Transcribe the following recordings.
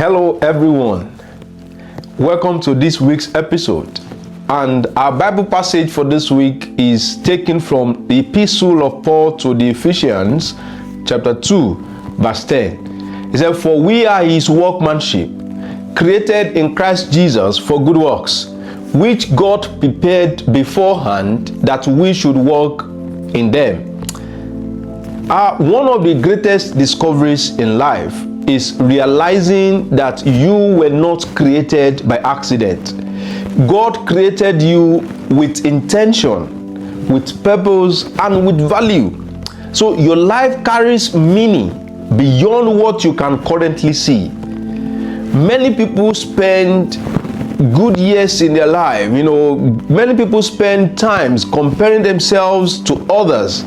Hello everyone, welcome to this week's episode, and our Bible passage for this week is taken from the Epistle of Paul to the Ephesians chapter 2 verse 10. It said, "For we are his workmanship, created in Christ Jesus for good works, which God prepared beforehand that we should walk in them." One of the greatest discoveries in life is realizing that you were not created by accident. God created you with intention, with purpose, and with value. So your life carries meaning beyond what you can currently see. Many people spend good years in their life. Many people spend times comparing themselves to others,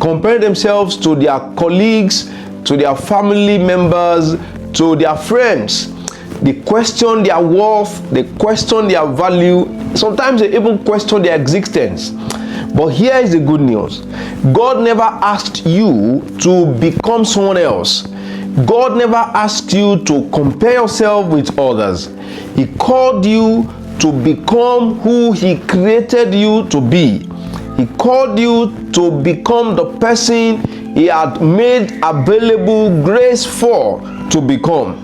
comparing themselves to their colleagues, to their family members, to their friends. They question their worth, they question their value, sometimes they even question their existence. But here is the good news. God never asked you to become someone else. God never asked you to compare yourself with others. He called you to become who He created you to be. He called you to become the person He had made available grace for to become.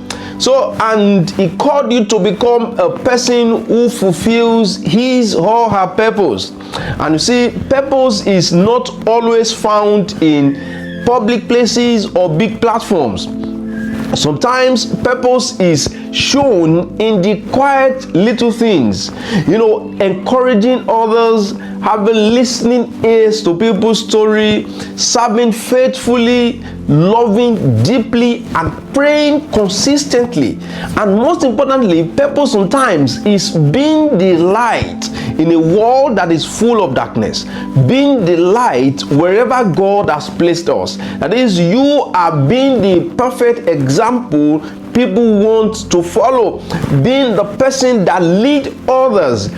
And He called you to become a person who fulfills his or her purpose. And you see, purpose is not always found in public places or big platforms. Sometimes purpose is shown in the quiet little things, encouraging others, having listening ears to people's story, serving faithfully, loving deeply, and praying consistently. And most importantly, purpose sometimes is being the light in a world that is full of darkness, being the light wherever God has placed us. That is, you are being the perfect example people want to follow, being the person that lead others,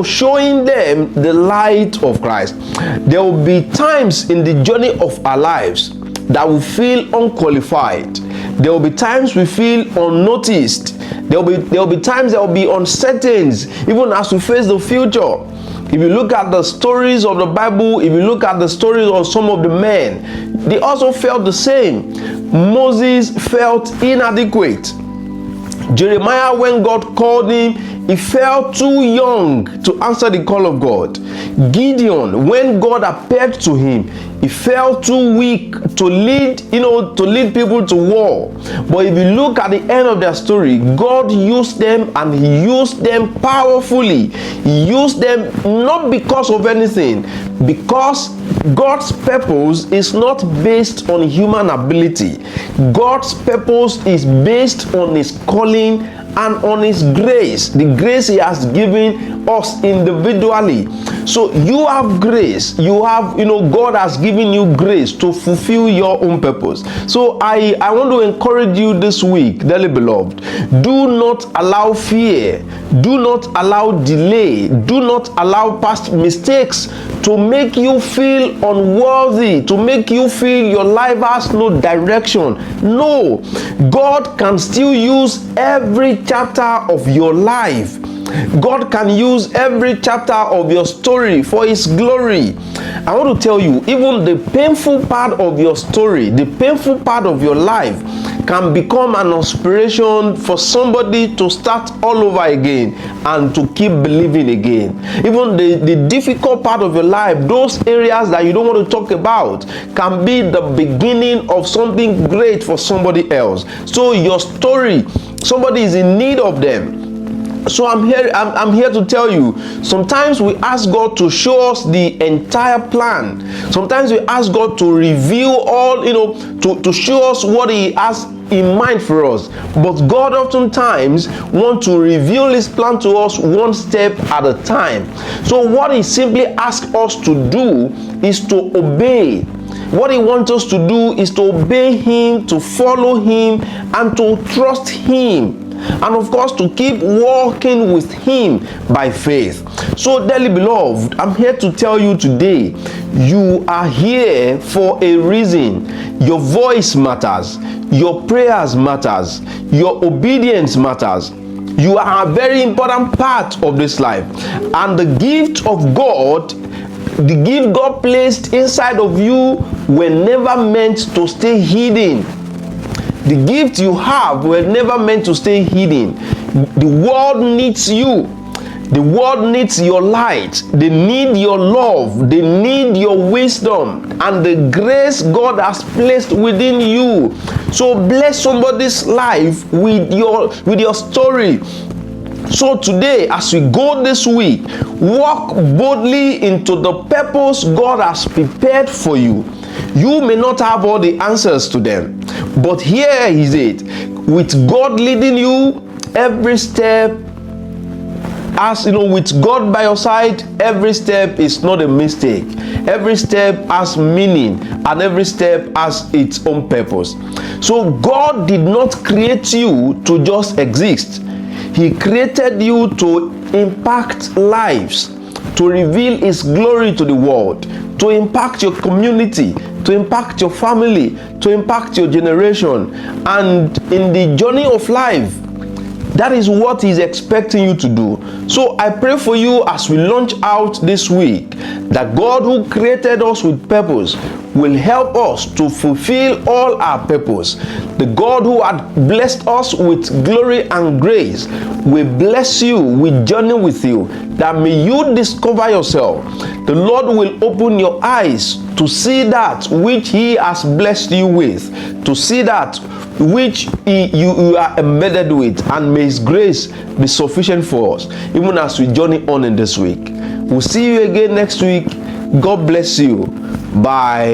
showing them the light of Christ. There will be times in the journey of our lives that we feel unqualified. There will be times we feel unnoticed. There will be times there will be uncertain, even as we face the future. If you look at the stories of the Bible, if you look at the stories of some of the men, they also felt the same. Moses felt inadequate. Jeremiah, when God called him, he felt too young to answer the call of God. Gideon, when God appeared to him, he felt too weak to lead people to war. But if you look at the end of their story, God used them, and He used them powerfully. He used them not because of anything, because God's purpose is not based on human ability. God's purpose is based on His calling and on His grace, the grace He has given us individually. So you have grace, God has given you grace to fulfill your own purpose. So I want to encourage you this week, dearly beloved, do not allow fear, do not allow delay, do not allow past mistakes to make you feel unworthy, to make you feel your life has no direction. No, God can still use every chapter of your life. God can use every chapter of your story for His glory. I want to tell you, even the painful part of your story, the painful part of your life, can become an inspiration for somebody to start all over again and to keep believing again. Even the difficult part of your life, those areas that you don't want to talk about, can be the beginning of something great for somebody else. So your story, somebody is in need of them. So I'm here to tell you, sometimes we ask God to show us the entire plan. Sometimes we ask God to reveal all, to show us what He has in mind for us. But God oftentimes wants to reveal His plan to us one step at a time. So what He simply asks us to do is to obey. What He wants us to do is to obey Him, to follow Him, and to trust Him. and of course to keep walking with him by faith. So dearly beloved, I'm here to tell you today, you are here for a reason. Your voice matters, your prayers matters, your obedience matters. You are a very important part of this life, and the gift of God, the gift God placed inside of you, were never meant to stay hidden. The gift you have were never meant to stay hidden. The world needs you. The world needs your light. They need your love. They need your wisdom and the grace God has placed within you. So bless somebody's life with your story. So today, as we go this week, walk boldly into the purpose God has prepared for you. You may not have all the answers to them, but here is it. With God leading you, every step, as you know, with God by your side, every step is not a mistake. Every step has meaning, and every step has its own purpose. So God did not create you to just exist. He created you to impact lives, to reveal his glory to the world, to impact your community, to impact your family, to impact your generation, and in the journey of life. That is what he's expecting you to do. So I pray for you as we launch out this week, that God who created us with purpose will help us to fulfill all our purpose. The God who had blessed us with glory and grace will bless you, will journey with you, that may you discover yourself. The Lord will open your eyes to see that which he has blessed you with, to see that which you are embedded with, and may his grace be sufficient for us, even as we journey on in this week. We'll see you again next week. God bless you. Bye.